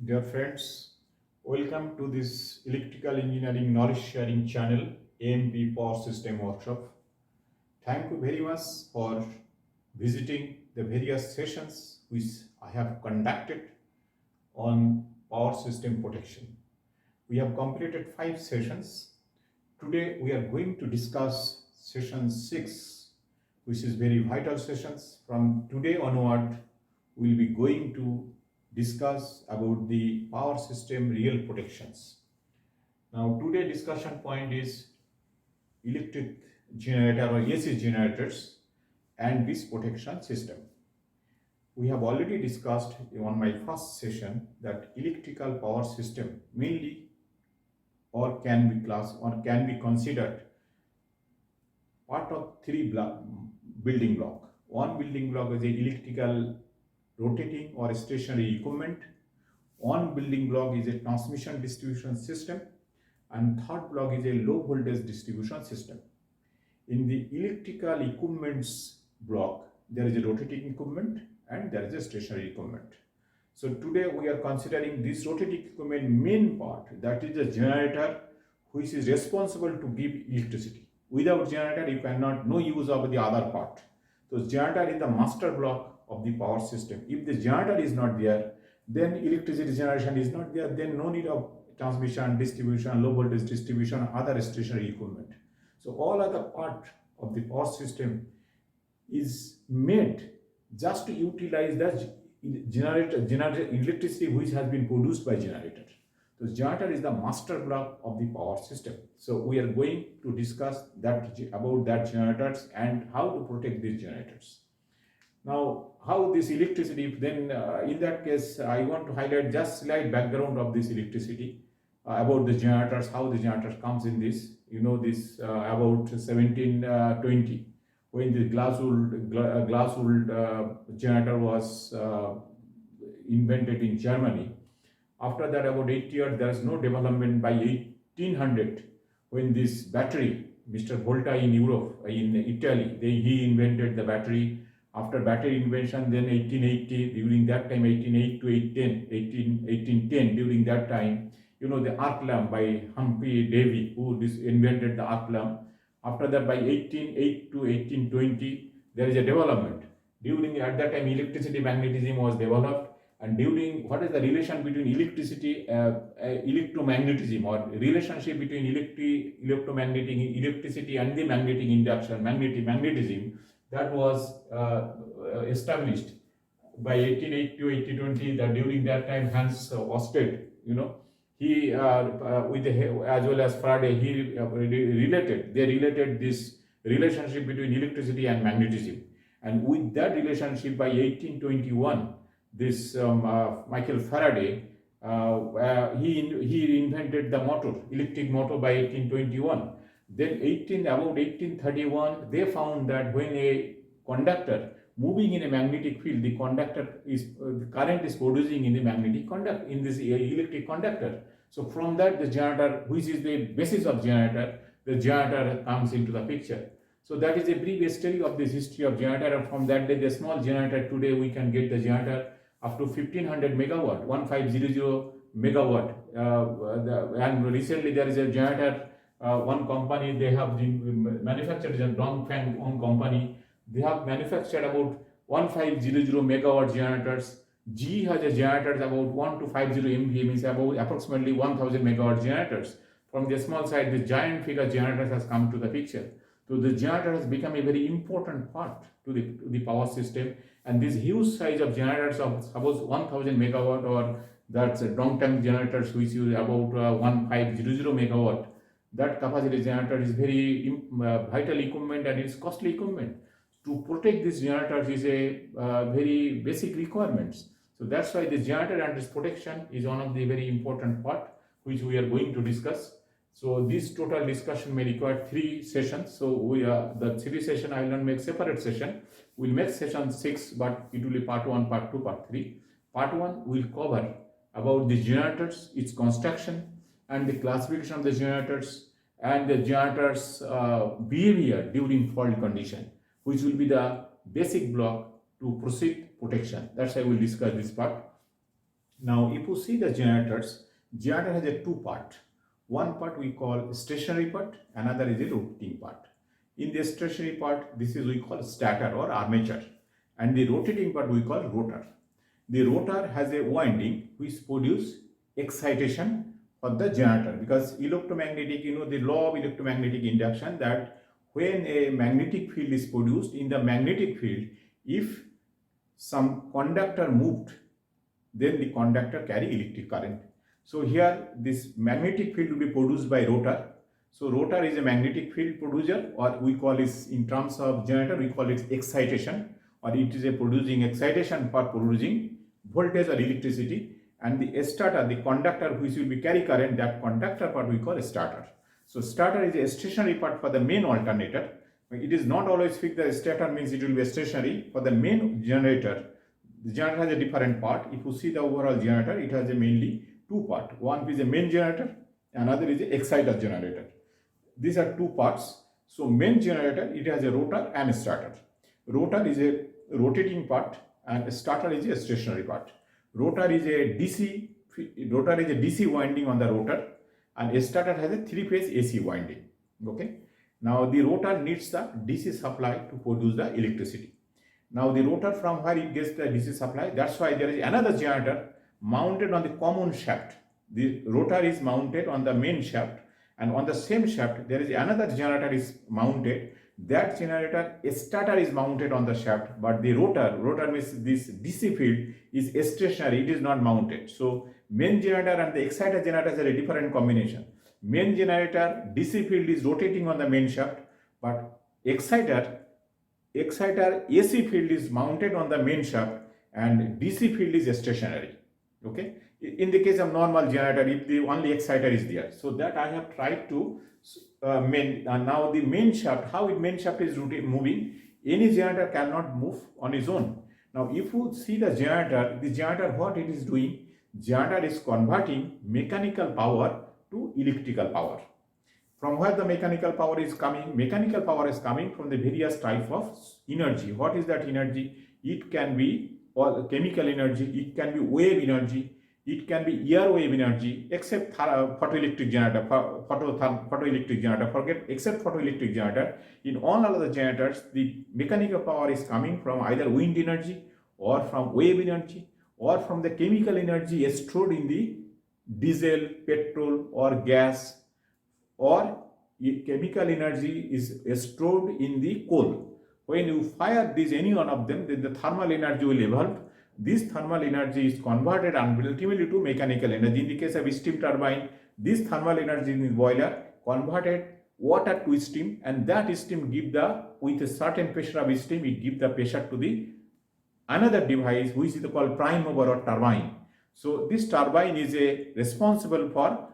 Dear friends, welcome to this electrical engineering knowledge sharing channel AMP Power System Workshop. Thank you very much for visiting the various sessions which I have conducted on power system protection. We have completed 5 sessions. Today we are going to discuss session 6, which is very vital sessions. From today onward, we will be going to discuss about the power system real protections. Now today discussion point is electric generator or AC generators and this protection system. We have already discussed on my first session that electrical power system mainly or can be class or can be considered part of three building block. One building block is the electrical rotating or stationary equipment. One building block is a transmission distribution system, and third block is a low voltage distribution system. In the electrical equipments block, there is a rotating equipment and there is a stationary equipment. So today we are considering this rotating equipment main part, that is the generator, which is responsible to give electricity. Without generator, you cannot no use of the other part. So generator is the master block of the power system. If the generator is not there, then electricity generation is not there, then no need of transmission, distribution, low voltage distribution, other stationary equipment. So all other part of the power system is made just to utilize the generator electricity which has been produced by generator. So generator is the master block of the power system. So we are going to discuss that about that generators and how to protect these generators. Now, how this electricity, then in that case, I want to highlight just slight background of this electricity, about the generators, how the generator comes in this. You know this about 1720, when the glass-wool generator was invented in Germany. After that, about 8 years, there is no development. By 1800, when this battery, Mr. Volta in Europe, in Italy, he invented the battery. After battery invention, then 1880, during that time, 1808 to 1810, during that time, you know, the arc lamp by Humphrey Davy, who invented the arc lamp. After that, by 1808 to 1820, there is a development. At that time, electricity magnetism was developed. And during, what is the relation between electricity, electromagnetism, or relationship between electricity and the magnetic induction, magnetism, that was established by 1880 to 1820. That during that time, Hans Ørsted, you know, he with as well as Faraday, they related this relationship between electricity and magnetism. And with that relationship, by 1821, this Michael Faraday, he invented the electric motor by 1821. Then about 1831, they found that when a conductor moving in a magnetic field, the current is producing in the in this electric conductor. So from that, the generator, which is the basis of generator, the generator comes into the picture. So that is a brief history of this history of generator. And from that day, the small generator, today we can get the generator up to 1500 megawatt, 1500 megawatt. And recently there is a generator, one company, they have manufactured, a Dongfeng own company, they have manufactured about 1500 megawatt generators. GE has a generators about 1250 MVA, means about approximately 1000 megawatt generators. From the small side, the giant figure generators has come to the picture. So the generator has become a very important part to the power system. And this huge size of generators of suppose 1000 megawatt, or that's a Dongfeng generators which use about 1500 megawatt. That capacity generator is very vital equipment and it's costly equipment. To protect these generators is a very basic requirements. So that's why the generator and its protection is one of the very important part which we are going to discuss. So this total discussion may require 3 sessions. So the 3 session I will not make separate session. We'll make session 6, but it will be part 1, part 2, part 3. Part 1 will cover about the generators, its construction, and the classification of the generators, and the generators' behavior during fault condition, which will be the basic block to proceed protection. That's why we'll discuss this part. Now, if you see the generators, generator has a two part. One part we call stationary part, another is a rotating part. In the stationary part, this is we call stator or armature, and the rotating part we call rotor. The rotor has a winding which produce excitation for the generator, because electromagnetic, the law of electromagnetic induction, that when a magnetic field is produced in the magnetic field, if some conductor moved, then the conductor carry electric current. So here this magnetic field will be produced by rotor. So rotor is a magnetic field producer, or we call it, in terms of generator, we call it excitation, or it is a producing excitation for producing voltage or electricity. And the stator, the conductor which will be carry current, that conductor part we call a stator. So stator is a stationary part for the main alternator. It is not always fixed. The stator means it will be stationary. For the main generator, the generator has a different part. If you see the overall generator, it has a mainly two parts. One is a main generator, another is a exciter generator. These are two parts. So main generator, it has a rotor and a stator. Rotor is a rotating part and stator is a stationary part. Rotor is a DC winding on the rotor, and a stator has a three-phase AC winding. Okay. Now the rotor needs the DC supply to produce the electricity. Now the rotor, from where it gets the DC supply, that's why there is another generator mounted on the common shaft. The rotor is mounted on the main shaft, and on the same shaft there is another generator is mounted. That generator stator is mounted on the shaft, but the rotor means this DC field is stationary, it is not mounted. So main generator and the exciter generator is a different combination. Main generator DC field is rotating on the main shaft, but exciter AC field is mounted on the main shaft and DC field is stationary. Okay. In the case of normal generator, if the only exciter is there, so that I have tried to now the main shaft, how main shaft is moving, any generator cannot move on its own. Now if you see the generator what it is doing, generator is converting mechanical power to electrical power. From where the mechanical power is coming? Mechanical power is coming from the various type of energy. What is that energy? It can be chemical energy, it can be wave energy, it can be air wave energy, except photoelectric generator, photoelectric generator, forget except photoelectric generator. In all other generators, the mechanical power is coming from either wind energy or from wave energy or from the chemical energy stored in the diesel, petrol or gas, or chemical energy is stored in the coal. When you fire any one of them, then the thermal energy will evolve. This thermal energy is converted ultimately to mechanical energy. In the case of steam turbine, this thermal energy in the boiler converted water to steam, and that steam give with a certain pressure of steam, it give the pressure to the another device which is called prime mover or turbine. So this turbine is responsible for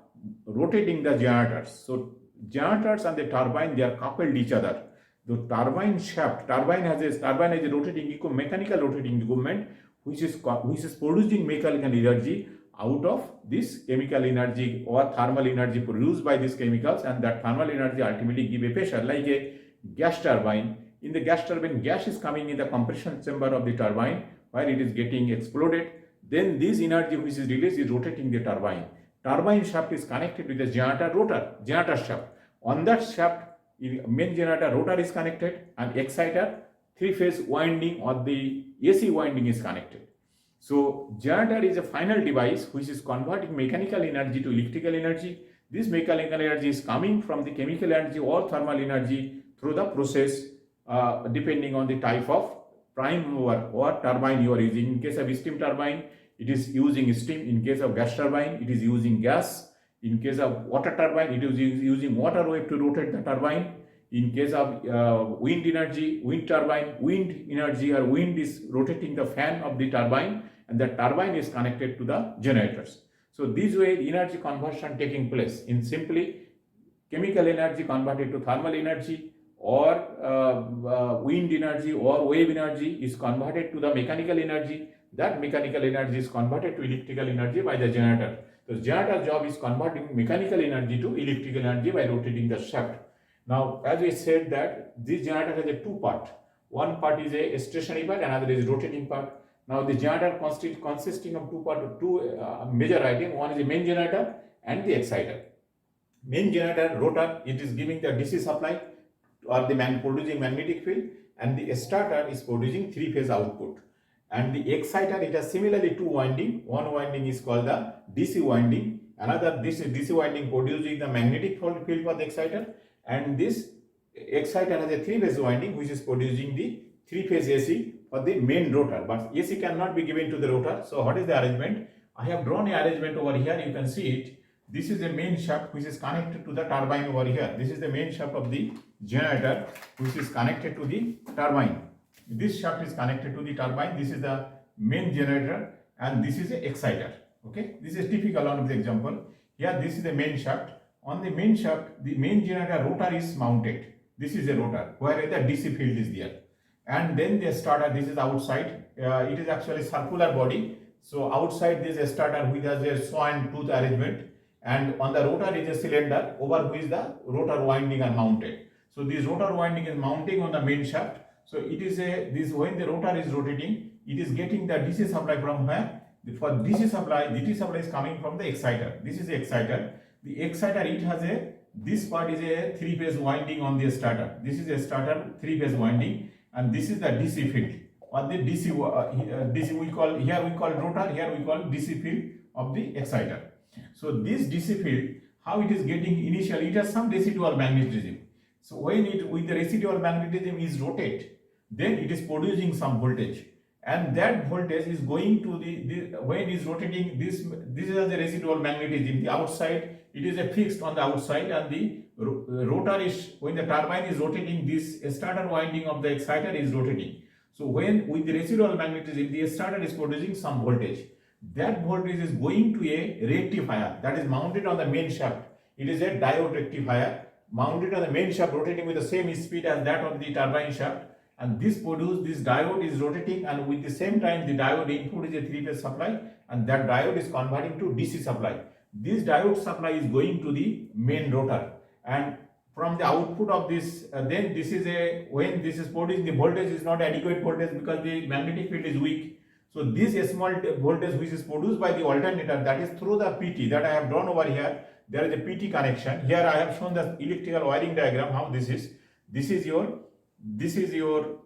rotating the generators. So generators and the turbine, they are coupled each other. The turbine shaft, turbine has a rotating mechanical rotating equipment which is producing mechanical energy out of this chemical energy or thermal energy produced by these chemicals, and that thermal energy ultimately give a pressure, like a gas turbine. In the gas turbine, gas is coming in the compression chamber of the turbine where it is getting exploded. Then this energy which is released is rotating the turbine. Turbine shaft is connected with the generator shaft. On that shaft, main generator rotor is connected, and exciter three-phase winding or the AC winding is connected. So generator is a final device which is converting mechanical energy to electrical energy. This mechanical energy is coming from the chemical energy or thermal energy through the process, depending on the type of prime mover or turbine you are using. In case of steam turbine, it is using steam. In case of gas turbine, it is using gas. In case of water turbine, it is using water wave to rotate the turbine. In case of wind energy, wind turbine, wind energy or wind is rotating the fan of the turbine, and the turbine is connected to the generators. So this way energy conversion taking place. In simply, chemical energy converted to thermal energy, or wind energy or wave energy is converted to the mechanical energy. That mechanical energy is converted to electrical energy by the generator. The generator's job is converting mechanical energy to electrical energy by rotating the shaft. Now, as we said that this generator has a two part. One part is a stationary part, another is rotating part. Now the generator consisting of two major items. One is the main generator and the exciter. Main generator rotor, it is giving the DC supply or the producing magnetic field, and the starter is producing three-phase output. And the exciter, it has similarly two winding. One winding is called the DC winding. Another this DC winding producing the magnetic field for the exciter, and this exciter has a three-phase winding which is producing the three-phase AC for the main rotor. But AC cannot be given to the rotor. So what is the arrangement? I have drawn a arrangement over here. You can see it. This is the main shaft which is connected to the turbine over here. This is the main shaft of the generator which is connected to the turbine. This shaft is connected to the turbine. This is the main generator and this is the exciter. Okay, this is typical one of the example. Here this is the main shaft. On the main shaft, the main generator rotor is mounted. This is a rotor where the DC field is there. And then the starter, this is outside. It is actually circular body. So outside this starter which has a swan tooth arrangement, and on the rotor is a cylinder over which the rotor winding are mounted. So this rotor winding is mounting on the main shaft. So it is when the rotor is rotating, it is getting the DC supply from where? For DC supply is coming from the exciter. This is the exciter. The exciter, it has this part is a three-phase winding on the starter. This is a starter three-phase winding, and this is the DC field. Or the DC we call rotor, here we call DC field of the exciter. So this DC field, how it is getting initially, it has some residual magnetism. So when it with the residual magnetism is rotate, then it is producing some voltage, and that voltage is going to the when it is rotating, this is the residual magnetism. The outside, it is a fixed on the outside, and the rotor is, when the turbine is rotating, this starter winding of the exciter is rotating. So when with the residual magnetism, the starter is producing some voltage. That voltage is going to a rectifier that is mounted on the main shaft. It is a diode rectifier mounted on the main shaft, rotating with the same speed as that of the turbine shaft. And this diode is rotating, and with the same time the diode input is a three-phase supply, and that diode is converting to DC supply. This diode supply is going to the main rotor, and from the output of this, then this is when this is producing, the voltage is not adequate voltage because the magnetic field is weak. So this small voltage which is produced by the alternator, that is through the PT that I have drawn over here. There is a PT connection. Here I have shown the electrical wiring diagram how this is. This is your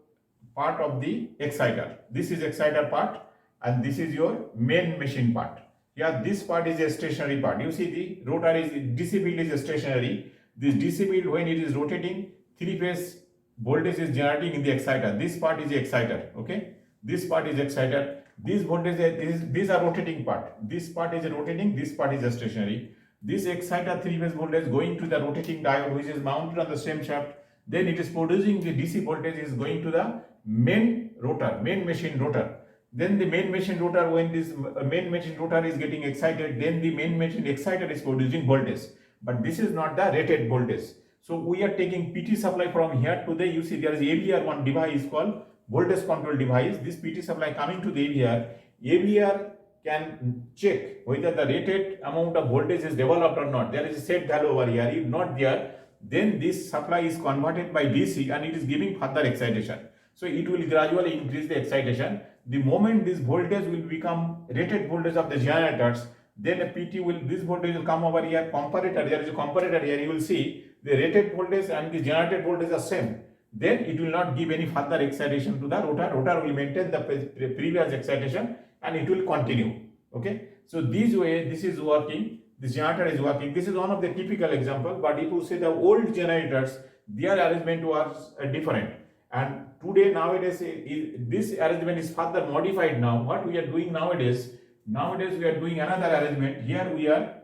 part of the exciter. This is exciter part, and this is your main machine part. Here this part is a stationary part. You see the rotor is, DC field is stationary. This DC field, when it is rotating, three-phase voltage is generating in the exciter. This part is the exciter. Okay, this part is exciter. These voltage, these are rotating part. This part is rotating. This part is stationary. This exciter three-phase voltage going to the rotating diode which is mounted on the same shaft. Then it is producing the DC voltage is going to the main rotor, main machine rotor. Then the main machine rotor, when this main machine rotor is getting excited, then the main machine exciter is producing voltage. But this is not the rated voltage. So we are taking PT supply from here to the, you see there is AVR one device called voltage control device. This PT supply coming to the AVR. AVR can check whether the rated amount of voltage is developed or not. There is a set value over here. If not there, then this supply is converted by DC and it is giving further excitation. So it will gradually increase the excitation. The moment this voltage will become rated voltage of the generators, then a PT will, this voltage will come over here, comparator, there is a comparator here, you will see the rated voltage and the generated voltage are same. Then it will not give any further excitation to the rotor. Rotor will maintain the previous excitation and it will continue. Okay, so this way this is working, this generator is working. This is one of the typical example, but if you say the old generators, their arrangement was different, and today nowadays this arrangement is further modified. Now what we are doing nowadays we are doing another arrangement. Here we are,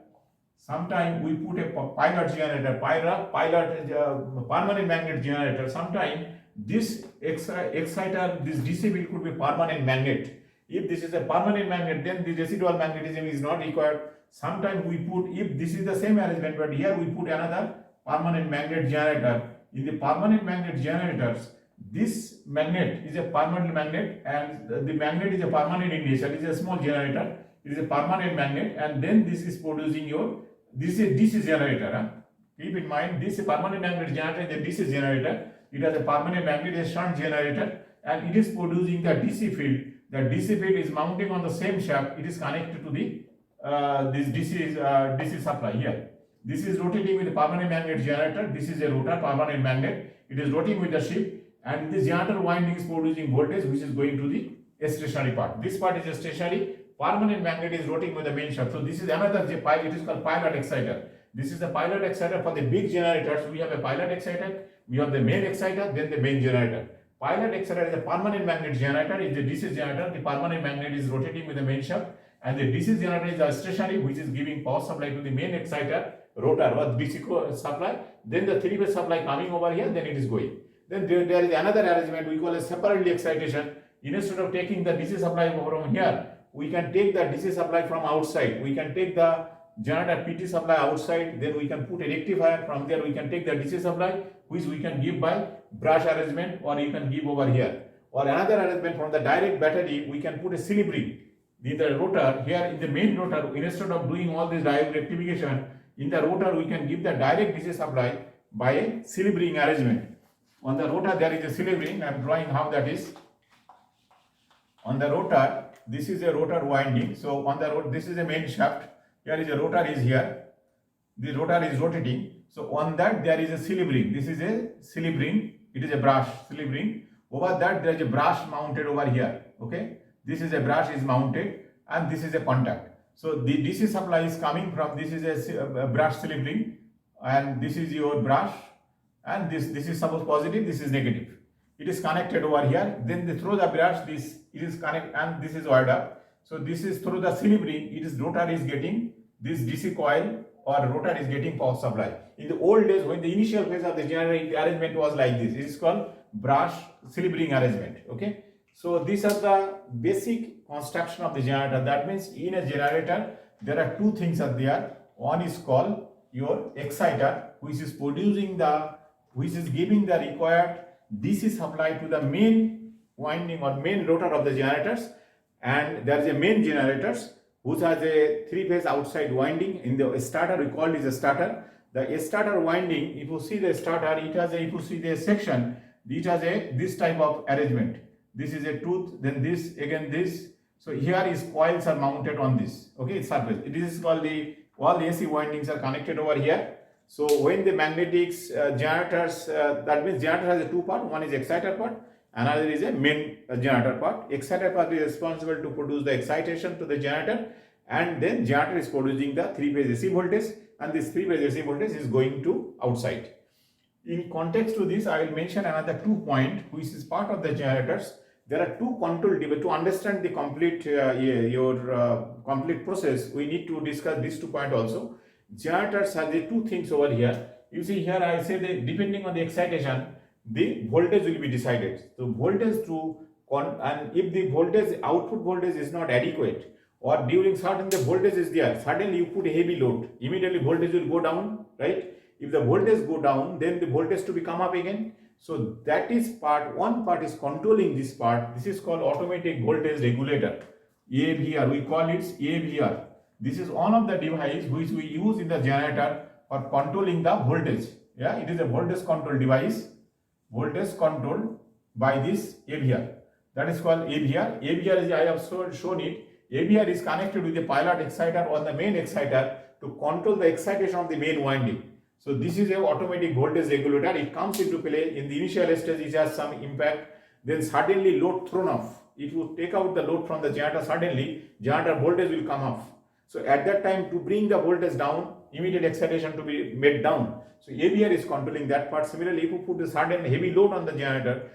sometime we put a pilot generator, permanent magnet generator. Sometime this exciter, this DC field could be permanent magnet. If this is a permanent magnet, then the residual magnetism is not required. Sometimes we put, if this is the same arrangement, but here we put another permanent magnet generator. In the permanent magnet generators, this magnet is a permanent magnet, and the magnet is a permanent in nature. It is a small generator. It is a permanent magnet, and then this is producing your, this is DC generator. Keep in mind, this permanent magnet generator is a DC generator. It has a permanent magnet, a shunt generator, and it is producing the DC field the DC feed is mounting on the same shaft. It is connected to the this DC supply here. This is rotating with the permanent magnet generator. This is a rotor permanent magnet. It is rotating with the ship, and this generator winding is producing voltage which is going to the stationary part. This part is a stationary. Permanent magnet is rotating with the main shaft. So this is another pilot. It is called pilot exciter. This is the pilot exciter for the big generators. We have a pilot exciter. We have the main exciter, then the main generator. Pilot exciter is a permanent magnet generator. It's a DC generator. The permanent magnet is rotating with the main shaft, and the DC generator is a stationary, which is giving power supply to the main exciter, rotor or DC supply. Then the three-phase supply coming over here, then it is going. Then there is another arrangement we call a separately excitation. Instead of taking the DC supply from here, we can take the DC supply from outside. We can take the generator PT supply outside, then we can put a rectifier. From there we can take the DC supply, which we can give by brush arrangement, or you can give over here. Or another arrangement, from the direct battery we can put a slip ring in the rotor. Here in the main rotor, instead of doing all this direct rectification, in the rotor we can give the direct DC supply by a slip ring arrangement. On the rotor there is a slip ring. I am drawing how that is. On the rotor, this is a rotor winding. So on the rotor, this is a main shaft. Here is a rotor is here. The rotor is rotating. So on that there is a slip ring. This is a slip ring. It is a brush slip ring. Over that there is a brush mounted over here. Okay. This is a brush is mounted, and this is a contact. So the DC supply is coming from, this is a brush slip ring, and this is your brush, and this is suppose positive, this is negative. It is connected over here. Then through the brush, this it is connected, and this is wired up. So this is through the slip ring. It is rotor is getting this DC coil, or rotor is getting power supply. In the old days, when the initial phase of the generator, the arrangement was like this. It is called brush slip ring arrangement. Okay. So these are the basic construction of the generator. That means in a generator there are two things are there. One is called your exciter, which is giving the required DC supply to the main winding or main rotor of the generators, and there is a main generators which has a three-phase outside winding. In the starter, we call it a starter. The starter winding, if you see the starter, it has a, if you see the section, it has a this type of arrangement. This is a tooth, then this, again this. So here is coils are mounted on this. Okay, surface. It is called all the AC windings are connected over here. So when the magnetics generators, that means generator has a two part. One is exciter part, another is a main generator part. Exciter part is responsible to produce the excitation to the generator, and then generator is producing the three-phase AC voltage, and this three-phase AC voltage is going to outside. In context to this, I will mention another 2 point, which is part of the generators. There are two control devices. To understand the complete complete process, we need to discuss these 2 points also. Generators have the two things over here. You see here, I say that depending on the excitation, the voltage will be decided. So voltage and if the voltage output voltage is not adequate, or during certain the voltage is there, suddenly you put a heavy load, immediately voltage will go down, right? If the voltage go down, then the voltage to be come up again. So that is part, one part is controlling this part. This is called automatic voltage regulator. AVR, we call it AVR. This is one of the device which we use in the generator for controlling the voltage. Yeah, it is a voltage control device. Voltage controlled by this AVR. That is called AVR. AVR is, I have shown it. AVR is connected with the pilot exciter or the main exciter to control the excitation of the main winding. So this is a automatic voltage regulator. It comes into play in the initial stage. It has some impact. Then suddenly load thrown off. If you take out the load from the generator, suddenly generator voltage will come off. So at that time, to bring the voltage down, immediate excitation to be made down. So AVR is controlling that part. Similarly, if you put a sudden heavy load on the generator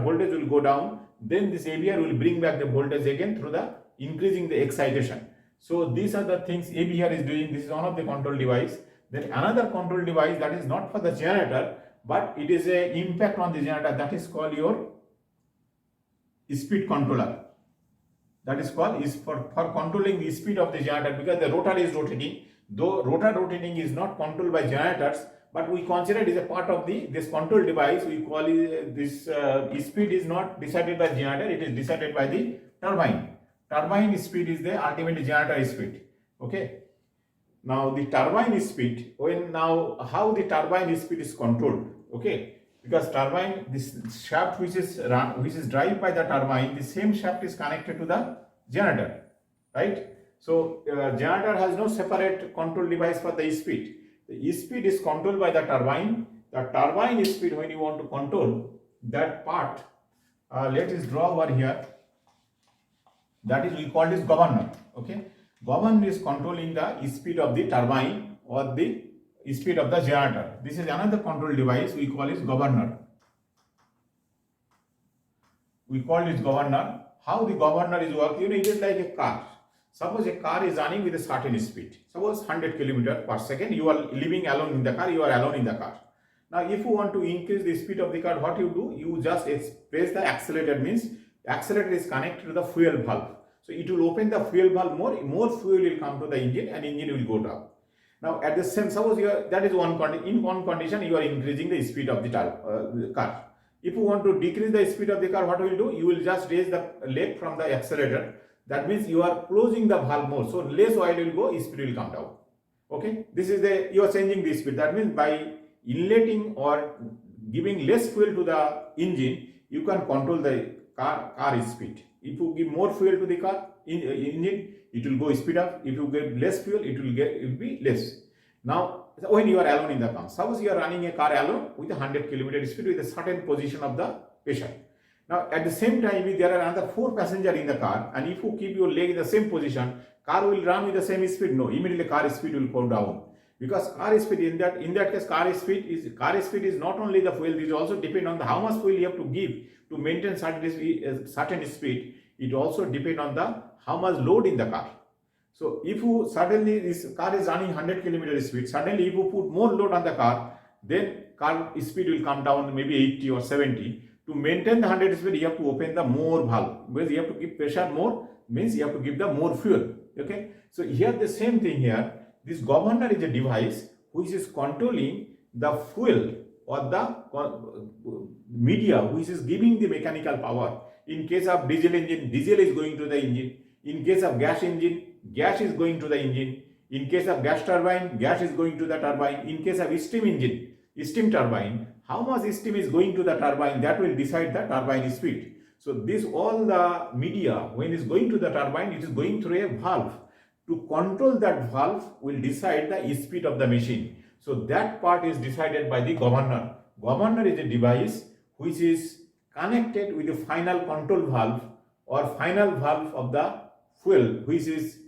voltage will go down. Then this AVR will bring back the voltage again through the increasing the excitation. So these are the things AVR is doing. This is one of the control device. Then another control device that is not for the generator, but it is a impact on the generator, that is called your speed controller. That is called is for controlling the speed of the generator, because the rotor is rotating. Though rotor rotating is not controlled by generators, but we consider it is a part of this control device. We call it this speed is not decided by generator, it is decided by the turbine. Turbine speed is the ultimate generator speed. Okay. Now the turbine speed, how the turbine speed is controlled. Okay. because turbine, this shaft which is driven by the turbine, the same shaft is connected to the generator, right? So generator has no separate control device for the speed. The speed is controlled by the turbine. The turbine speed, when you want to control that part, let us draw over here. That is, we call this governor. Okay, governor is controlling the speed of the turbine or the speed of the generator. This is another control device. We call it governor. We call it governor. How the governor is working? It is like a car. Suppose a car is running with a certain speed. Suppose 100 km per second. You are living alone in the car. You are alone in the car. Now, if you want to increase the speed of the car, what you do? You just press the accelerator. Means accelerator is connected to the fuel valve. So it will open the fuel valve more fuel will come to the engine and engine will go down. Now, at the same, suppose that is one condition. In one condition, you are increasing the speed of the car. If you want to decrease the speed of the car, what will you do? You will just raise the leg from the accelerator. That means you are closing the valve more. So less oil will go, speed will come down. Okay, this is you are changing the speed. That means by inletting or giving less fuel to the engine, you can control the car speed. If you give more fuel to the car engine, it will go speed up. If you give less fuel, it will be less. Now, when you are alone in the car, suppose you are running a car alone with 100 km speed with a certain position of the patient. Now, at the same time, if there are another 4 passengers in the car, and if you keep your leg in the same position, car will run with the same speed. No, immediately car speed will go down, because car speed in that case, car speed is not only the fuel. It also depend on how much fuel you have to give to maintain certain speed. It also depend on how much load in the car. So if you suddenly, this car is running 100 km speed, suddenly if you put more load on the car, then car speed will come down maybe 80 or 70. To maintain the 100 speed, you have to open the more valve, because you have to give pressure more, means you have to give the more fuel. Okay, so here the same thing here. This governor is a device which is controlling the fuel or the media which is giving the mechanical power. In case of diesel engine, diesel is going to the engine. In case of gas engine, gas is going to the engine. In case of gas turbine, gas is going to the turbine. In case of steam engine, steam turbine, how much steam is going to the turbine, that will decide the turbine speed. So this all the media, when it is going to the turbine, it is going through a valve. To control that valve will decide the speed of the machine. So that part is decided by the governor. Governor is a device which is connected with the final control valve or final valve of the fuel, which is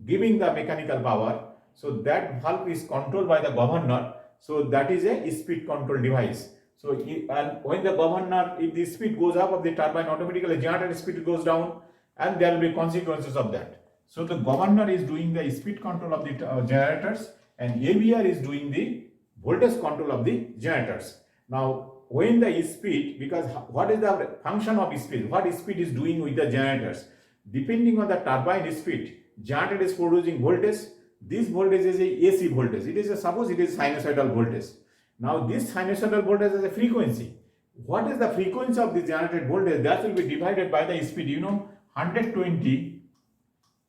giving the mechanical power. So that valve is controlled by the governor. So that is a speed control device. So and when the governor, if the speed goes up of the turbine, automatically generator speed goes down, and there will be consequences of that. So the governor is doing the speed control of the generators, and AVR is doing the voltage control of the generators. Now, when the speed, because what is the function of speed? What speed is doing with the generators? Depending on the turbine speed, generator is producing voltage. This voltage is a AC voltage. It is suppose it is sinusoidal voltage. Now this sinusoidal voltage has a frequency. What is the frequency of the generated voltage? That will be divided by the speed. 120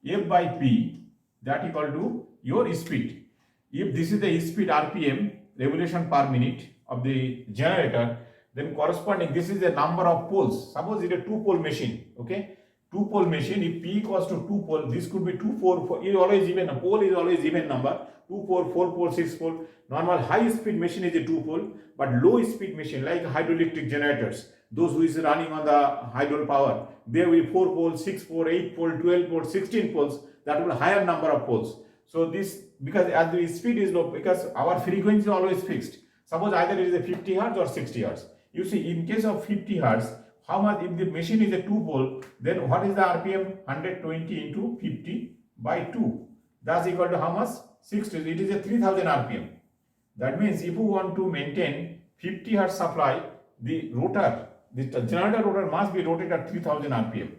F by P, that equal to your speed. If this is the speed RPM, revolution per minute of the generator, then corresponding, this is the number of poles. Suppose it is a 2-pole machine. Okay, 2-pole machine. If P equals to 2 pole, this could be 2, 4 is always even. A pole is always even number. 2 pole, 4 pole, 6 pole. Normal high speed machine is a 2 pole, but low speed machine like hydroelectric generators, those who is running on the hydro power, there will be 4 poles, 6 poles, 8 poles, 12 poles, 16 poles. That will higher number of poles. So this, because as the speed is low, because our frequency is always fixed. Suppose either it is a 50 hertz or 60 hertz. You see, in case of 50 hertz, how much, if the machine is a 2 pole, then what is the RPM? 120 into 50 by 2. That's equal to how much? 60. It is a 3000 RPM. That means if you want to maintain 50 hertz supply, the rotor, the generator rotor must be rotated at 3000 RPM.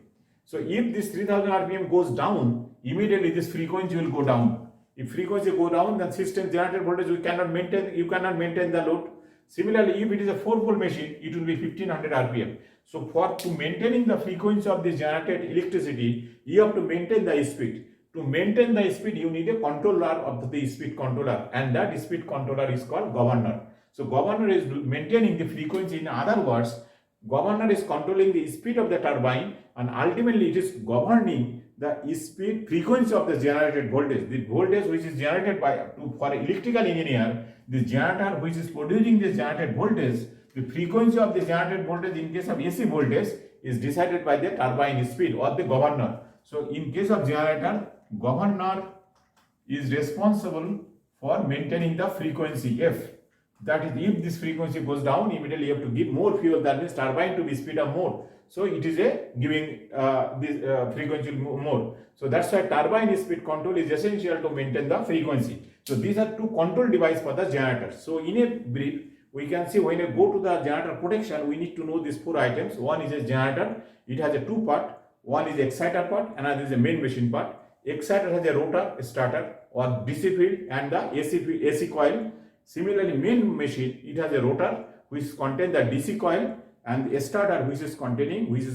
So if this 3000 RPM goes down, immediately this frequency will go down. If frequency go down, then system generated voltage you cannot maintain the load. Similarly, if it is a 4-pole machine, it will be 1500 RPM. So to maintaining the frequency of the generated electricity, you have to maintain the speed. To maintain the speed, you need a controller of the speed controller, and that speed controller is called governor. So governor is maintaining the frequency. In other words, governor is controlling the speed of the turbine, and ultimately it is governing the speed frequency of the generated voltage. The voltage which is generated for electrical engineer, the generator which is producing this generated voltage, the frequency of the generated voltage in case of AC voltage is decided by the turbine speed or the governor. So in case of generator, governor is responsible for maintaining the frequency F. That is, if this frequency goes down, immediately you have to give more fuel. That means turbine to be speed up more. So it is giving this frequency more. So that's why turbine speed control is essential to maintain the frequency. So these are two control devices for the generator. So in a brief, we can see when you go to the generator protection, we need to know these four items. One is a generator. It has a two part. One is the exciter part, another is a main machine part. Exciter has a rotor, a starter or DC field and the AC coil. Similarly, main machine, it has a rotor which contains the DC coil and a starter which is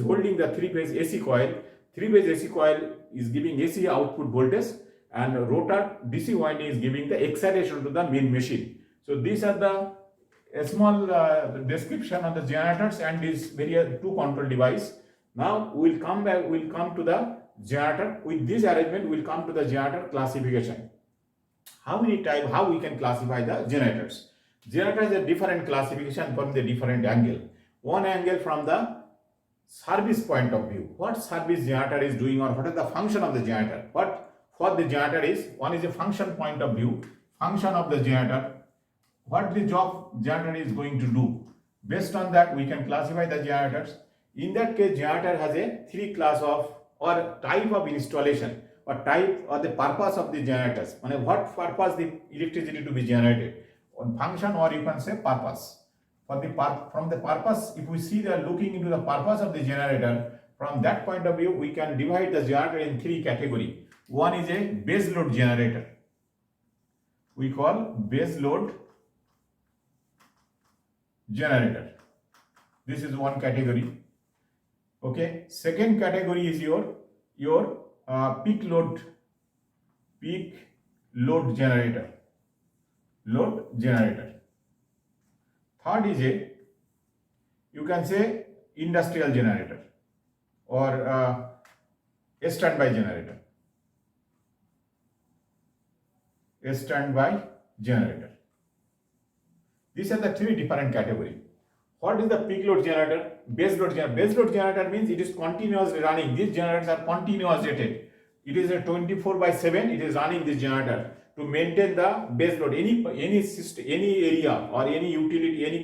holding the three-phase AC coil. Three-phase AC coil is giving AC output voltage, and rotor DC winding is giving the excitation to the main machine. So these are the small description of the generators and these two control device. Now we'll come to the generator. With this arrangement, we'll come to the generator classification. How we can classify the generators? Generator is a different classification from the different angle. One angle from the service point of view. What service generator is doing, or what is the function of the generator? What for the generator is, one is a function point of view. Function of the generator. What the job generator is going to do. Based on that, we can classify the generators. In that case, generator has a three class of or type of installation, or type or the purpose of the generators. What purpose the electricity to be generated, on function, or you can say purpose. From the purpose, if we see that looking into the purpose of the generator, from that point of view, we can divide the generator in three categories. One is a base load generator. We call base load generator. This is one category. Okay. Second category is your peak load generator. Third is you can say industrial generator or a standby generator. These are the three different categories. What is the peak load generator? Base load generator. Base load generator means it is continuously running. These generators are continuous rated. It is a 24/7. It is running this generator to maintain the base load. Any system, any area or any utility, any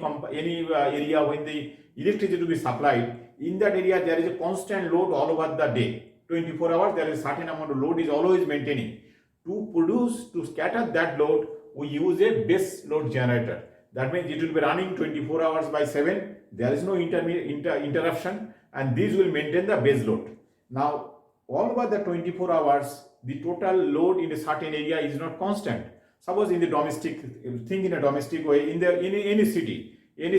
area when the electricity to be supplied, in that area there is a constant load all over the day. 24 hours there is a certain amount of load is always maintaining. To scatter that load, we use a base load generator. That means it will be running 24 hours by 7. There is no interruption, and these will maintain the base load. Now, all over the 24 hours, the total load in a certain area is not constant. Suppose in a domestic way, in any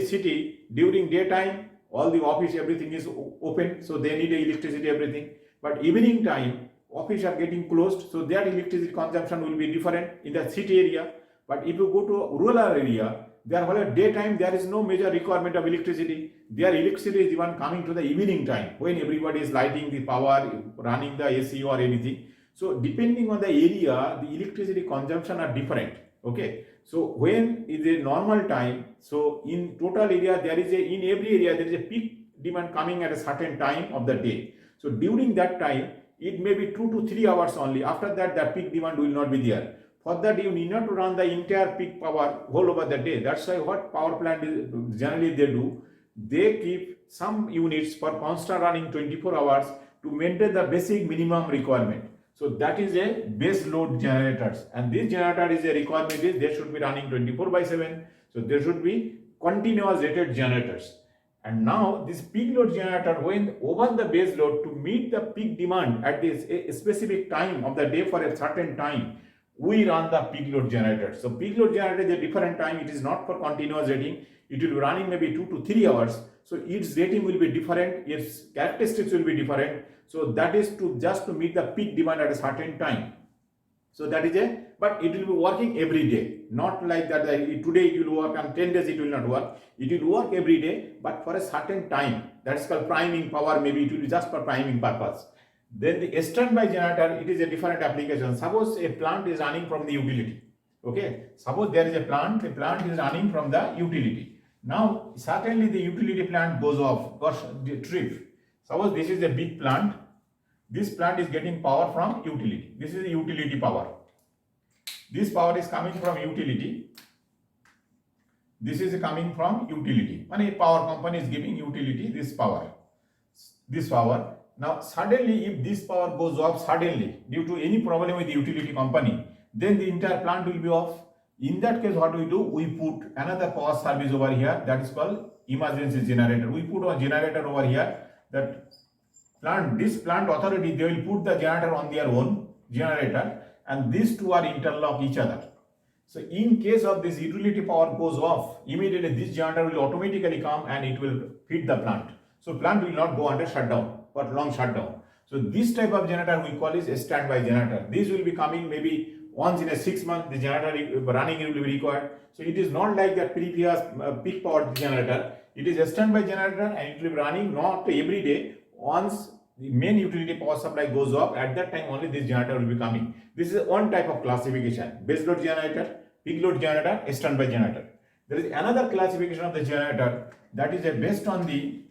city during daytime, all the office, everything is open, so they need electricity, everything. But evening time, office are getting closed, so their electricity consumption will be different in the city area. But if you go to a rural area, daytime there is no major requirement of electricity. Their electricity is even coming to the evening time when everybody is lighting the power, running the AC or anything. So depending on the area, the electricity consumption are different. Okay. So when is a normal time, so in total area in every area there is a peak demand coming at a certain time of the day. So during that time, it may be 2 to 3 hours only. After that, the peak demand will not be there. For that, you need not to run the entire peak power all over the day. That's why what power plant is generally they do, they keep some units for constant running 24 hours to maintain the basic minimum requirement. So that is a base load generators, and this generator is a requirement is they should be running 24/7. So there should be continuous rated generators. And now this peak load generator, when over the base load to meet the peak demand at this a specific time of the day for a certain time, we run the peak load generator. So peak load generator is a different time. It is not for continuous rating. It will be running maybe 2 to 3 hours. So its rating will be different. Its characteristics will be different. So that is just to meet the peak demand at a certain time. So that is a, but it will be working every day, not like that today it will work and 10 days it will not work. It will work every day, but for a certain time. That is called priming power. Maybe it will be just for priming purpose. Then the standby generator, it is a different application. Suppose a plant is running from the utility. Okay, suppose there is a plant, the plant is running from the utility. Now, certainly the utility plant goes off or trip. Suppose this is a big plant. This plant is getting power from utility. This is the utility power. This power is coming from utility. This is coming from utility. When a power company is giving utility this power. This power. Now, suddenly, if this power goes off suddenly due to any problem with the utility company, then the entire plant will be off. In that case, what we do? We put another power service over here, that is called emergency generator. We put a generator over here. That plant, this plant authority, they will put the generator on their own generator, and these two are interlock each other. So in case of this utility power goes off, immediately this generator will automatically come and it will feed the plant. So plant will not go under shutdown or long shutdown. So this type of generator we call is a standby generator. This will be coming maybe once in a 6 months. The generator running will be required. So it is not like that previous peak power generator. It is a standby generator and it will be running not every day. Once the main utility power supply goes off, at that time only this generator will be coming. This is one type of classification: base load generator, peak load generator, standby generator. There is another classification of the generator, that is based on the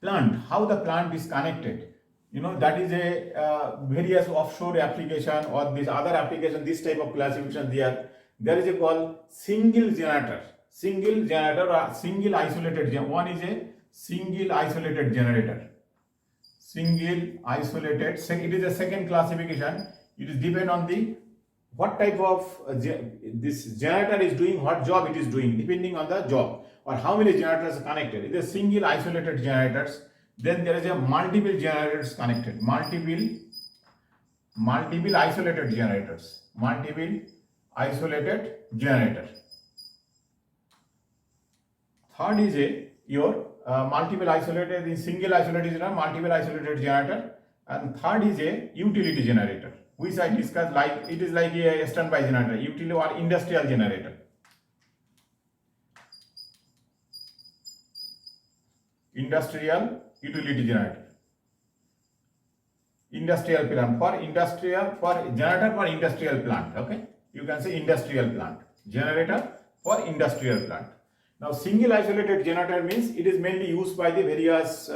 plant, how the plant is connected. That is a various offshore application or this other application. This type of classification there is a called single generator or single isolated generator. One is a single isolated generator. Single isolated. It is a second classification. It is depend on the what type of this generator is doing, what job it is doing, depending on the job or how many generators are connected. It is single isolated generators. Then there is a multiple generators connected. Multiple isolated generators. Multiple isolated generator. Third is your multiple isolated, is single isolated generator, multiple isolated generator, and third is a utility generator, which I discussed, like it is like a standby generator, utility or industrial generator. Industrial utility generator. Industrial plant for generator for industrial plant. Okay, you can say industrial plant generator for industrial plant. Now, single isolated generator means it is mainly used by the various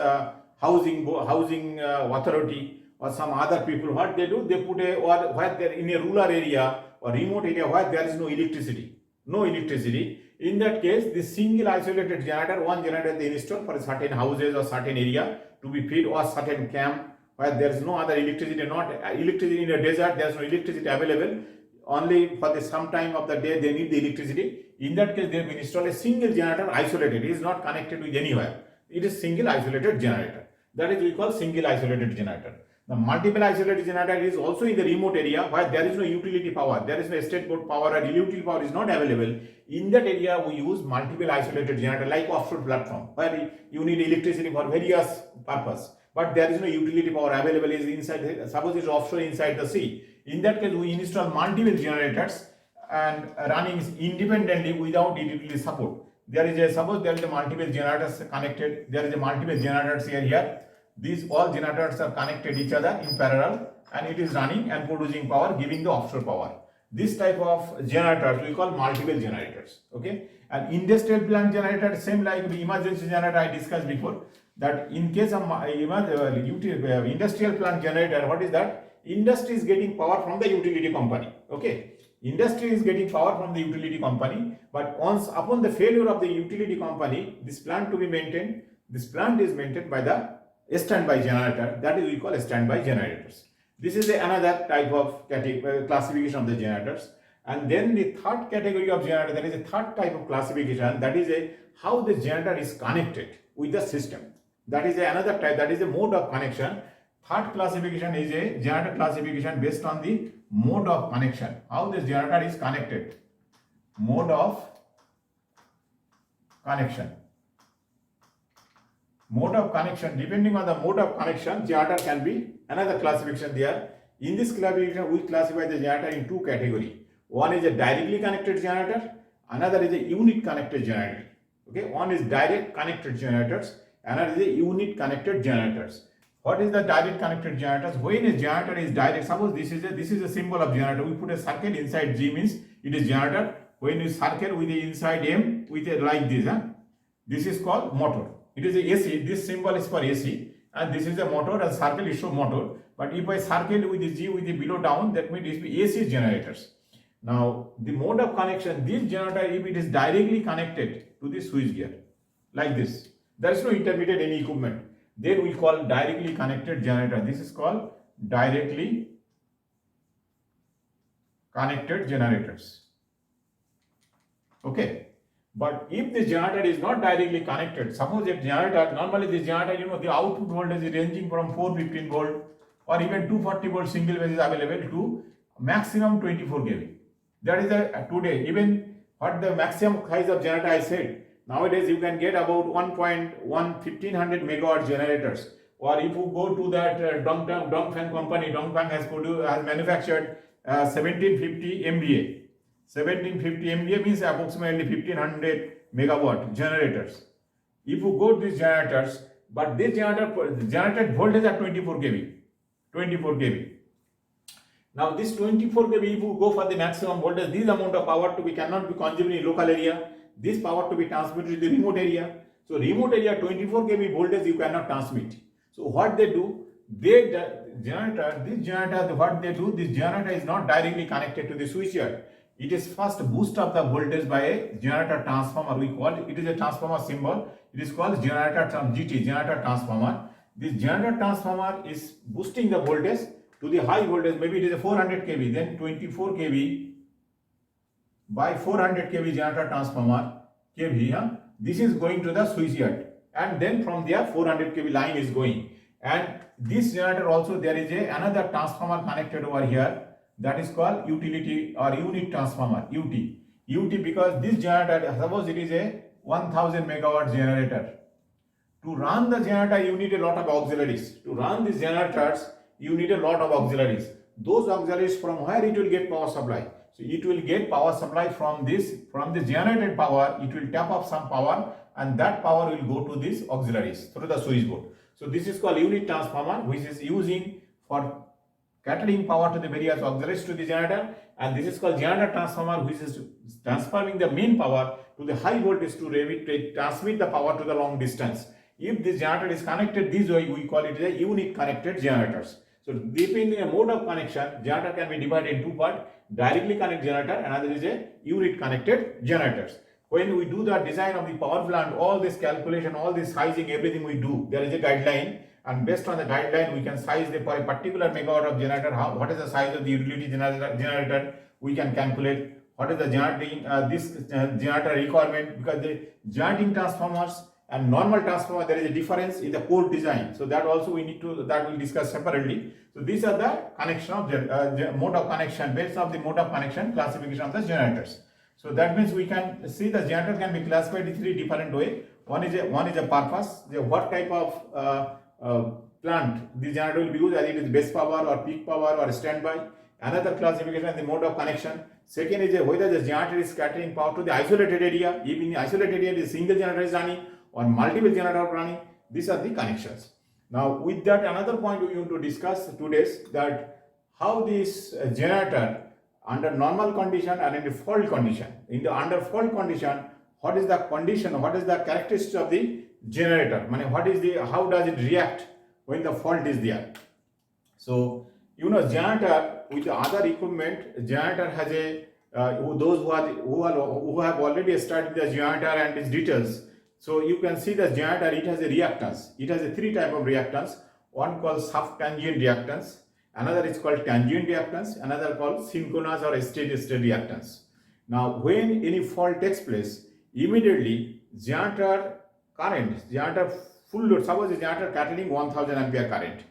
housing authority or some other people. What they do, they put or where they are in a rural area or remote area where there is no electricity. In that case, this single isolated generator, one generator they install for certain houses or certain area to be fed, or certain camp where there is no other electricity, not electricity in a desert, there is no electricity available. Only for some time of the day they need the electricity. In that case, they will install a single generator isolated. It is not connected with anywhere. It is single isolated generator. That is we call single isolated generator. The multiple isolated generator is also in the remote area where there is no utility power, there is no state board power, or utility power is not available. In that area, we use multiple isolated generator like offshore platform where you need electricity for various purpose, but there is no utility power available. Is inside. Suppose it's offshore inside the sea. In that case, we install multiple generators and running independently without utility support. Suppose there is a multiple generators connected. There is a multiple generators here. These all generators are connected each other in parallel, and it is running and producing power, giving the offshore power. This type of generators we call multiple generators. Okay, and industrial plant generator, same like the emergency generator I discussed before. That in case of industrial plant generator, what is that? Industry is getting power from the utility company. Okay, industry is getting power from the utility company, but once upon the failure of the utility company, this plant to be maintained, this plant is maintained by the standby generator. That is we call standby generators. This is another type of classification of the generators. And then the third category of generator, there is a third type of classification, that is how the generator is connected with the system. That is another type, that is a mode of connection. Third classification is a generator classification based on the mode of connection, how this generator is connected. Mode of connection. Mode of connection, depending on the mode of connection, generator can be another classification there. In this classification, we classify the generator in two categories. One is a directly connected generator, another is a unit connected generator. Okay, one is direct connected generators, another is a unit connected generators. What is the direct connected generators? When a generator is direct, suppose this is a symbol of generator. We put a circle inside G, means it is generator. When you circle with the inside M with a like this, this is called motor. It is a AC. This symbol is for AC, and this is a motor, and circle is show motor. But if I circle with the G with the below down, that means it is AC generators. Now the mode of connection, this generator, if it is directly connected to the switch gear like this, there is no intermediate any equipment, then we call directly connected generator. This is called directly connected generators. Okay. But if the generator is not directly connected, suppose a generator, normally the generator, the output voltage is ranging from 415 volt or even 240 volt single phase is available to maximum 24 kV. That is today, even what the maximum size of generator I said, nowadays you can get about 1500 megawatt generators. Or if you go to that Dongfang company, Dongfang has manufactured 1750 MVA. 1750 MVA means approximately 1500 megawatt generators. If you go to these generators, but this generated voltage are 24 kV. 24 kV. Now this 24 kV, if you go for the maximum voltage, this amount of power to be cannot be consumed in local area. This power to be transmitted to the remote area. So remote area 24 kV voltage you cannot transmit. So what they do, this generator, what they do, this generator is not directly connected to the switchgear. It is first boost up the voltage by a generator transformer. We call it is a transformer symbol. It is called generator GT, generator transformer. This generator transformer is boosting the voltage to the high voltage. Maybe it is a 400 kV, then 24 kV by 400 kV generator transformer kV. This is going to the switchgear, and then from there 400 kV line is going. And this generator also there is another transformer connected over here. That is called utility or unit transformer, UT because this generator, suppose it is a 1000 megawatt generator. To run the generator, you need a lot of auxiliaries. To run these generators, you need a lot of auxiliaries. Those auxiliaries, from where it will get power supply? So it will get power supply from the generated power. It will tap off some power, and that power will go to these auxiliaries through the switchboard. So this is called unit transformer, which is using for catering power to the various auxiliaries to the generator, and this is called generator transformer, which is transforming the main power to the high voltage to transmit the power to the long distance. If this generator is connected this way, we call it a unit connected generators. So depending on the mode of connection, generator can be divided in two parts: directly connected generator, another is a unit connected generators. When we do the design of the power plant, all this calculation, all this sizing, everything we do, there is a guideline. And based on the guideline, we can size for a particular megawatt of generator, what is the size of the utility generator, we can calculate what is the generating generator requirement, because the generating transformers and normal transformer, there is a difference in the core design. So that also we need to, that we'll discuss separately. So these are the connection of mode of connection, based on the mode of connection classification of the generators. So that means we can see the generator can be classified in three different ways. One is a purpose, what type of plant the generator will be used, as it is base power or peak power or standby. Another classification is the mode of connection. Second is whether the generator is scattering power to the isolated area. If in the isolated area the single generator is running or multiple generator running, these are the connections. Now with that, another point we want to discuss today is that how this generator under normal condition and in the fault condition. In the under fault condition, what is the condition, what is the characteristics of the generator? How does it react when the fault is there? So generator with the other equipment, generator has a those who have already studied the generator and its details. So you can see the generator, it has a reactance. It has a three type of reactance. One called subtangent reactance, another is called tangent reactance, another called synchronous or steady state reactance. Now when any fault takes place, immediately generator current, generator full load, suppose the generator carrying 1000 ampere current,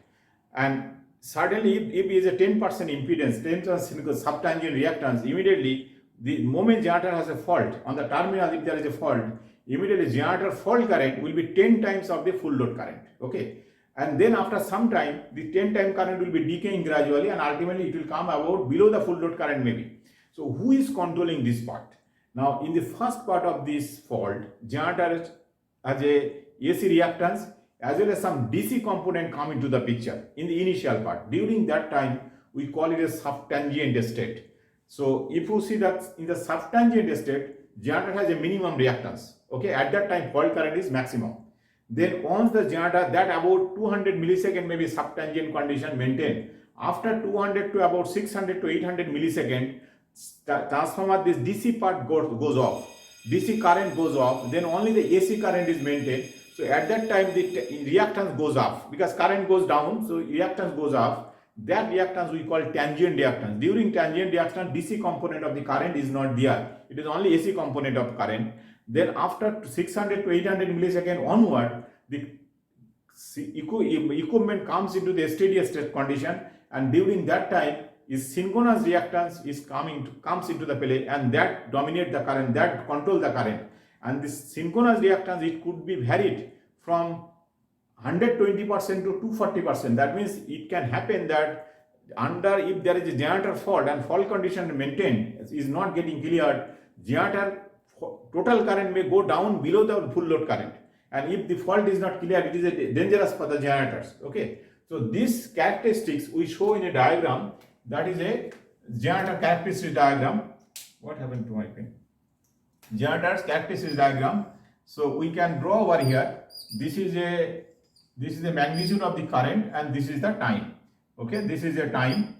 and suddenly if it is a 10% impedance, 10% subtangent reactance, immediately the moment generator has a fault on the terminal, if there is a fault, immediately generator fault current will be 10 times of the full load current. Okay, and then after some time the 10 time current will be decaying gradually, and ultimately it will come about below the full load current maybe. So who is controlling this part? Now in the first part of this fault, generator has a AC reactance as well as some DC component come into the picture in the initial part. During that time we call it a subtangent state. So if you see that in the subtangent state, generator has a minimum reactance. Okay, at that time fault current is maximum. Then once the generator that about 200 millisecond maybe subtangent condition maintained, after 200 to about 600 to 800 millisecond, transformer this DC part goes off, DC current goes off, then only the AC current is maintained. So at that time the reactance goes off because current goes down, so reactance goes off. That reactance we call tangent reactance. During tangent reactance, DC component of the current is not there, it is only AC component of current. Then after 600 to 800 millisecond onward, the equipment comes into the steady state condition, and during that time is synchronous reactance comes into the play, and that dominate the current, that control the current. And this synchronous reactance, it could be varied from 120% to 240%. That means it can happen that if there is a generator fault and fault condition maintained is not getting cleared, generator total current may go down below the full load current, and if the fault is not clear, it is dangerous for the generators. Okay, so these characteristics we show in a diagram, that is a generator characteristic diagram. What happened to my pen? Generator's characteristic diagram. So we can draw over here. This is the magnitude of the current, and this is the time. Okay, this is a time.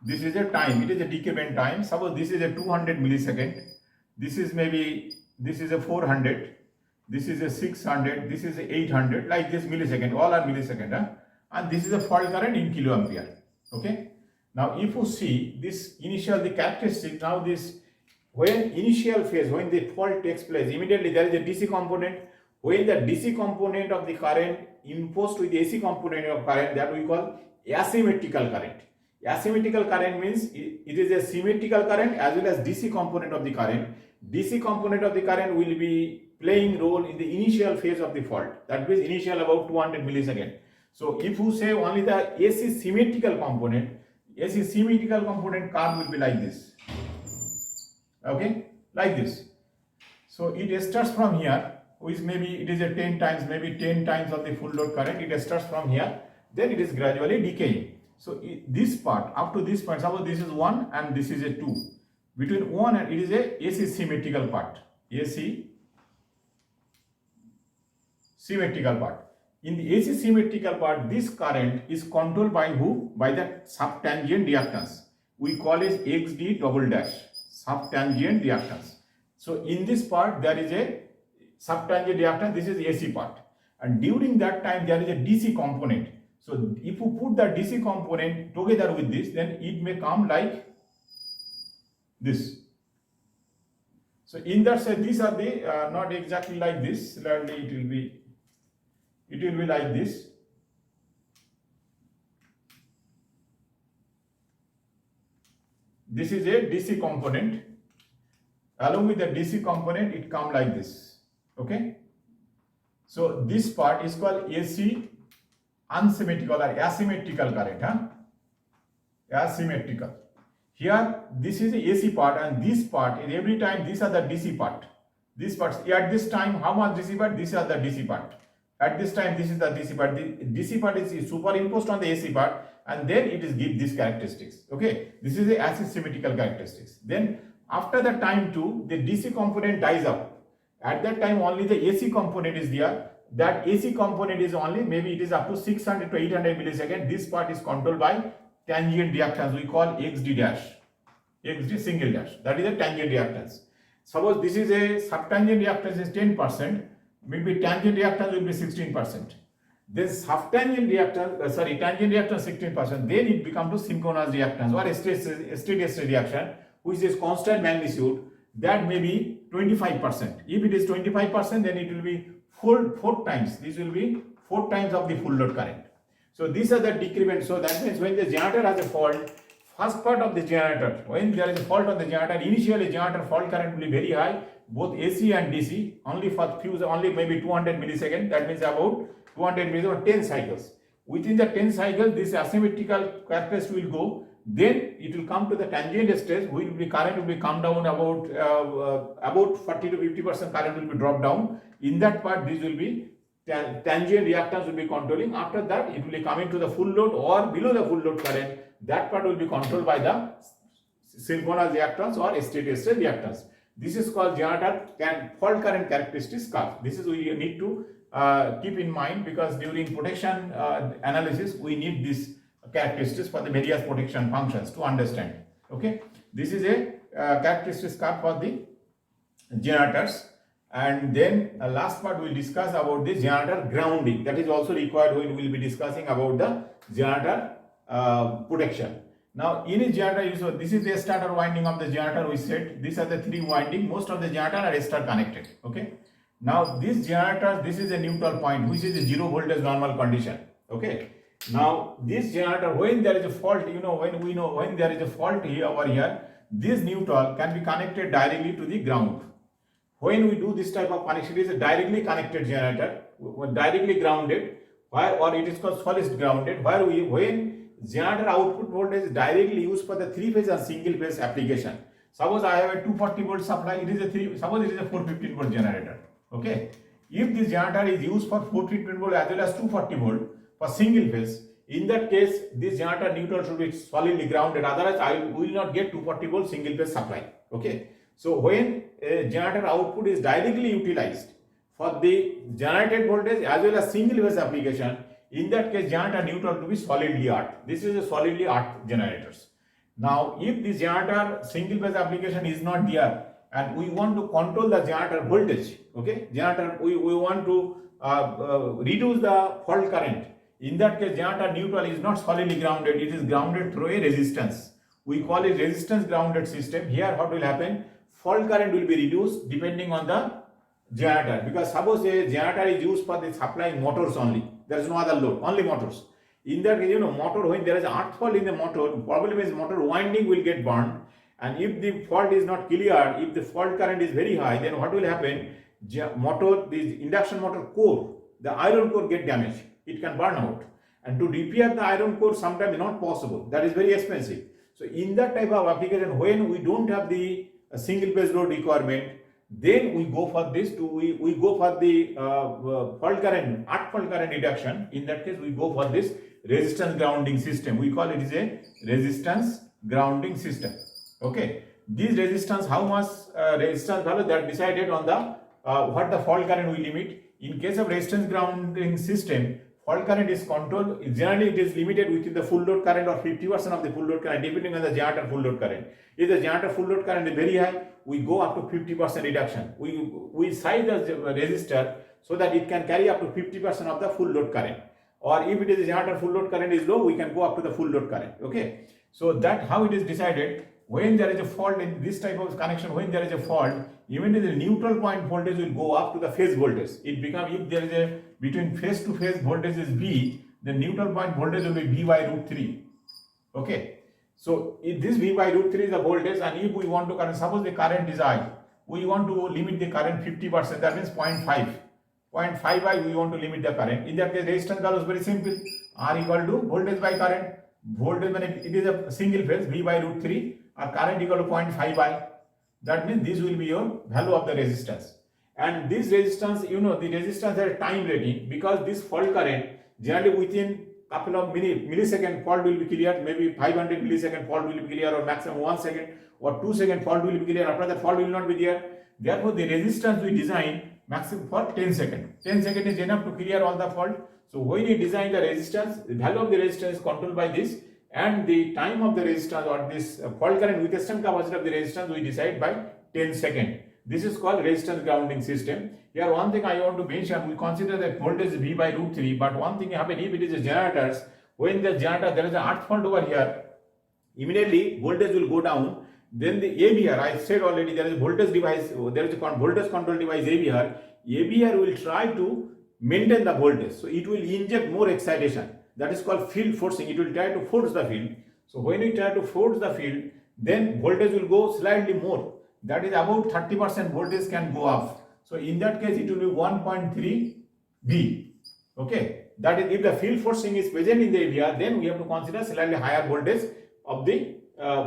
This is a time. It is a decayment time. Suppose this is a 200 millisecond. This is a 400. This is a 600. This is a 800. Like this millisecond. All are millisecond. And this is a fault current in kiloampere. Okay. Now if you see this the characteristic. Now this, when initial phase, when the fault takes place, immediately there is a DC component. When the DC component of the current imposed with the AC component of current, that we call asymmetrical current. Asymmetrical current means it is a symmetrical current as well as DC component of the current. DC component of the current will be playing role in the initial phase of the fault. That means initial about 200 millisecond. So if you say only the AC symmetrical component curve will be like this. Okay, like this. So it starts from here, which maybe it is a 10 times, maybe 10 times of the full load current. It starts from here, then it is gradually decaying. So this part, up to this point, suppose this is 1 and this is a 2. Between 1 and it is a AC symmetrical part. AC symmetrical part. In the AC symmetrical part, this current is controlled by who? By the subtangent reactance. We call it XD double dash, subtangent reactance. So in this part, there is a subtangent reactance. This is AC part. And during that time, there is a DC component. So if you put the DC component together with this, then it may come like this. So in that sense, these are the not exactly like this. Slightly it will be like this. This is a DC component. Along with the DC component, it comes like this. Okay. So this part is called AC unsymmetrical or asymmetrical current. Asymmetrical. Here this is the AC part, and this part, and every time these are the DC part. These parts, at this time, how much DC part? These are the DC part. At this time, this is the DC part. The DC part is superimposed on the AC part, and then it is give these characteristics. Okay, this is the asymmetrical characteristics. Then after the time too, the DC component dies out. At that time, only the AC component is there. That AC component is only, maybe it is up to 600 to 800 millisecond. This part is controlled by tangent reactance. We call XD dash, XD single dash. That is a tangent reactance. Suppose this is a subtangent reactance is 10%, maybe tangent reactance will be 16%. Then subtangent reactance, tangent reactance 16%. Then it becomes to synchronous reactance or a steady state reaction, which is constant magnitude. That may be 25%. If it is 25%, then it will be four times. This will be 4 times of the full load current. So these are the decrement. So that means when the generator has a fault, first part of the generator, when there is a fault on the generator, initially generator fault current will be very high, both AC and DC, only for few, only maybe 200 milliseconds. That means about 200 milliseconds, 10 cycles. Within the 10 cycles, this asymmetrical characteristic will go. Then it will come to the tangent stage. Current will be come down about 40 to 50%. Current will be dropped down. In that part, this will be tangent reactance will be controlling. After that, it will be coming to the full load or below the full load current. That part will be controlled by the synchronous reactance or steady state reactance. This is called generator fault current characteristics curve. This is we need to keep in mind, because during protection analysis we need these characteristics for the various protection functions to understand. Okay, this is a characteristics curve for the generators. And then last part we will discuss about the generator grounding. That is also required when we will be discussing about the generator protection. Now in a generator, this is the starter winding of the generator. We said these are the three winding. Most of the generator are star connected. Okay. Now this generator, this is a neutral point, which is a 0 voltage normal condition. Okay. Now this generator, when there is a fault, when there is a fault here over here, this neutral can be connected directly to the ground. When we do this type of connection, it is a directly connected generator, directly grounded, or it is called solid grounded, when generator output voltage is directly used for the 3-phase and single phase application. Suppose I have a 240 volt supply, suppose it is a 415 volt generator. Okay, if this generator is used for 415 volt as well as 240 volt for single phase, in that case this generator neutral should be solidly grounded, otherwise I will not get 240 volt single phase supply. Okay, so when a generator output is directly utilized for the generated voltage as well as single phase application, in that case generator neutral to be solidly arced. This is a solidly arced generators. Now if the generator single phase application is not there and we want to control the generator voltage, okay, we want to reduce the fault current. In that case generator neutral is not solidly grounded, it is grounded through a resistance. We call it resistance grounded system. Here what will happen, fault current will be reduced depending on the generator, because suppose a generator is used for the supplying motors only, there is no other load, only motors. In that case, motor, when there is an earth fault in the motor, problem is motor winding will get burned, and if the fault is not clear, if the fault current is very high, then what will happen, motor, the induction motor core, the iron core get damaged, it can burn out, and to repair the iron core sometimes not possible, that is very expensive. So in that type of application, when we don't have the single phase load requirement, then we go for this we go for the fault current, earth fault current reduction. In that case we go for this resistance grounding system. We call it is a resistance grounding system. Okay, this resistance, how much resistance value, that decided on the what the fault current we limit. In case of resistance grounding system, fault current is controlled, generally it is limited within the full load current or 50% of the full load current, depending on the generator full load current. If the generator full load current is very high, we go up to 50% reduction. We size the resistor so that it can carry up to 50% of the full load current. Or if it is a generator full load current is low, we can go up to the full load current. Okay, so that how it is decided. When there is a fault in this type of connection, when there is a fault, even the neutral point voltage will go up to the phase voltage. It becomes, if there is a between phase to phase voltage is V, the neutral point voltage will be V by root 3. Okay, so if this V by root 3 is the voltage, and if we want to suppose the current is I, we want to limit the current 50%, that means 0.5 I we want to limit the current. In that case resistance value is very simple, R equal to voltage by current. Voltage, when it is a single phase, V by root 3, or current equal to 0.5 I. That means this will be your value of the resistance. And this resistance, the resistance has a time rating, because this fault current generally within couple of millisecond fault will be cleared, maybe 500 millisecond fault will be clear, or maximum 1 second or 2 second fault will be clear. After that fault will not be there. Therefore the resistance we design maximum for 10 seconds. 10 seconds is enough to clear all the fault. So when you design the resistance, the value of the resistance is controlled by this, and the time of the resistance or this fault current with the shunt capacitor of the resistance we decide by 10 seconds. This is called resistance grounding system. Here one thing I want to mention, we consider that voltage is V by root 3, but one thing happen, if it is a generators, when the generator there is an earth fault over here, immediately voltage will go down. Then the AVR, I said already, there is a voltage device, there is a voltage control device AVR. AVR will try to maintain the voltage, so it will inject more excitation. That is called field forcing. It will try to force the field. So when we try to force the field, then voltage will go slightly more. That is about 30% voltage can go up. So in that case, it will be 1.3 V. Okay, that is, if the field forcing is present in the area, then we have to consider slightly higher voltage of the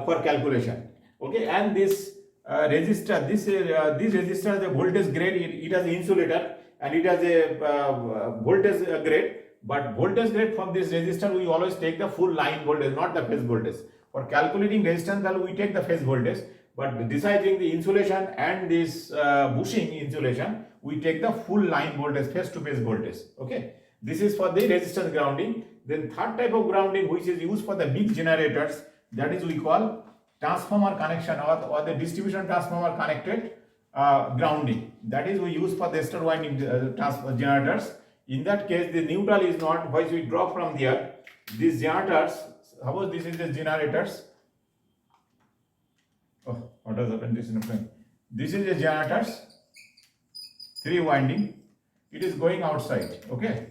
for calculation. Okay, and this resistor, this resistor, the voltage grade, it has an insulator and it has a voltage grade. But voltage grade from this resistor, we always take the full line voltage, not the phase voltage. For calculating resistance value, we take the phase voltage. But deciding the insulation and this bushing insulation, we take the full line voltage, face to face voltage. Okay, this is for the resistance grounding. Then third type of grounding, which is used for the big generators, that is we call transformer connection or the distribution transformer connected grounding. That is we use for the starter winding generators. In that case, the neutral is not, which we draw from there. These generators, suppose this is the generators. Oh, what has happened? This is not. This is the generators, 3 winding. It is going outside. Okay.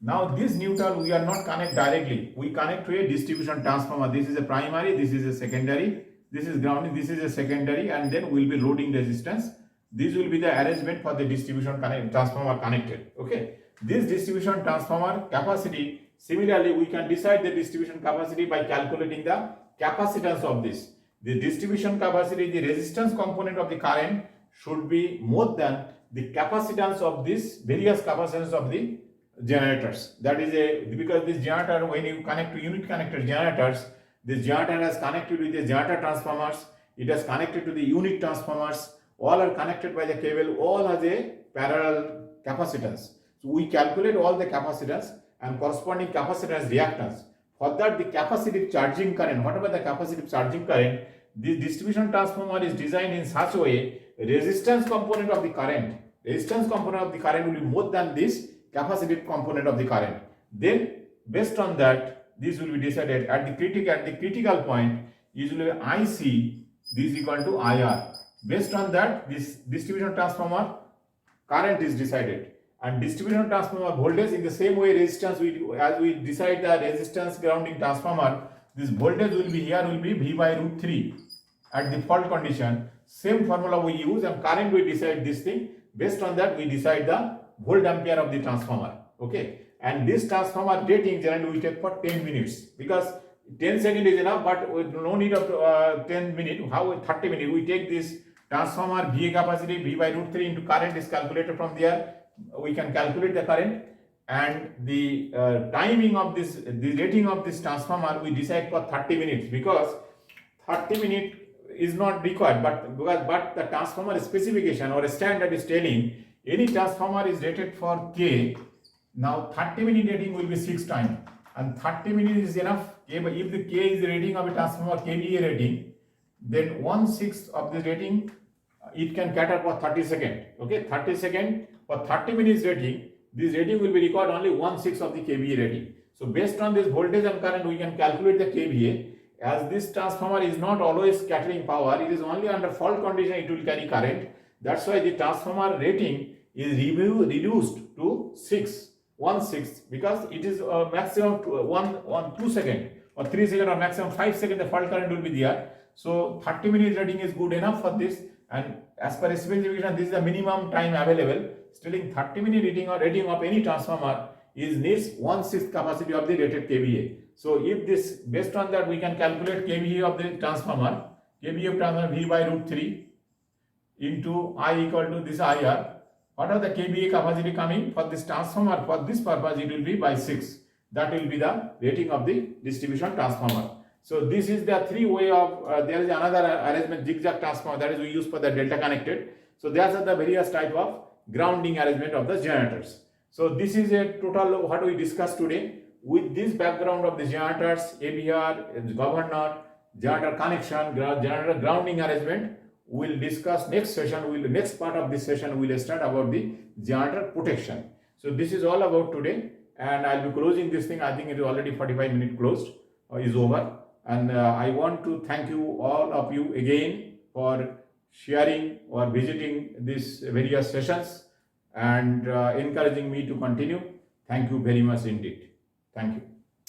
Now this neutral we are not connect directly. We connect to a distribution transformer. This is a primary. This is a secondary. This is grounding. This is a secondary, and then we will be loading resistance. This will be the arrangement for the distribution transformer connected. Okay. This distribution transformer capacity. Similarly, we can decide the distribution capacity by calculating the capacitance of this. The distribution capacity, the resistance component of the current should be more than the capacitance of this various capacitance of the generators. That is because this generator, when you connect to unit connected generators, this generator has connected with the generator transformers, it has connected to the unit transformers, all are connected by the cable, all has a parallel capacitance. So we calculate all the capacitance and corresponding capacitance reactance. For that, the capacitive charging current, whatever the capacitive charging current, this distribution transformer is designed in such a way, resistance component of the current will be more than this capacitive component of the current. Then based on that, this will be decided at the critical point, usually IC, this is equal to IR. Based on that, this distribution transformer current is decided, and distribution transformer voltage in the same way resistance, as we decide the resistance grounding transformer, this voltage will be here will be V by root 3 at the fault condition. Same formula we use, and current we decide this thing. Based on that, we decide the volt ampere of the transformer. Okay, and this transformer rating generally we take for 10 minutes, because 10 seconds is enough, but with no need of 10 minutes. How 30 minutes? We take this transformer VA capacity V by root 3 into current is calculated from there. We can calculate the current, and the timing of this, the rating of this transformer we decide for 30 minutes, because 30 minutes is not required, but the transformer specification or standard is telling any transformer is rated for K. Now 30-minute rating will be 6 times, and 30 minutes is enough. If the K is the rating of a transformer, KVA rating, then 1/6 of the rating it can cater for 30 seconds. Okay, 30 seconds for 30 minutes rating. This rating will be required only 1/6 of the KVA rating. So based on this voltage and current, we can calculate the KVA. As this transformer is not always carrying power, it is only under fault condition it will carry current. That's why the transformer rating is reduced to 1/6, because it is maximum 2 seconds or 3 seconds or maximum 5 seconds the fault current will be there. So 30 minutes rating is good enough for this, and as per specification this is the minimum time available. Still in 30-minute rating of any transformer is needs 1/6 capacity of the rated KVA. So if this, based on that, we can calculate KVA of the transformer. KVA of transformer V by root 3 into I equal to this IR. What are the KVA capacity coming for this transformer? For this purpose, it will be by 6. That will be the rating of the distribution transformer. So this is the 3 way of, there is another arrangement, zigzag transformer, that is we use for the delta connected. So these are the various type of grounding arrangement of the generators. So this is a total what we discussed today. With this background of the generators, ABR, governor, generator connection, generator grounding arrangement, we will discuss next session. Next part of this session we will start about the generator protection. So this is all about today, and I will be closing this thing. I think it is already 45 minutes closed, is over. And I want to thank you, all of you, again for sharing or visiting these various sessions and encouraging me to continue. Thank you very much indeed. Thank you.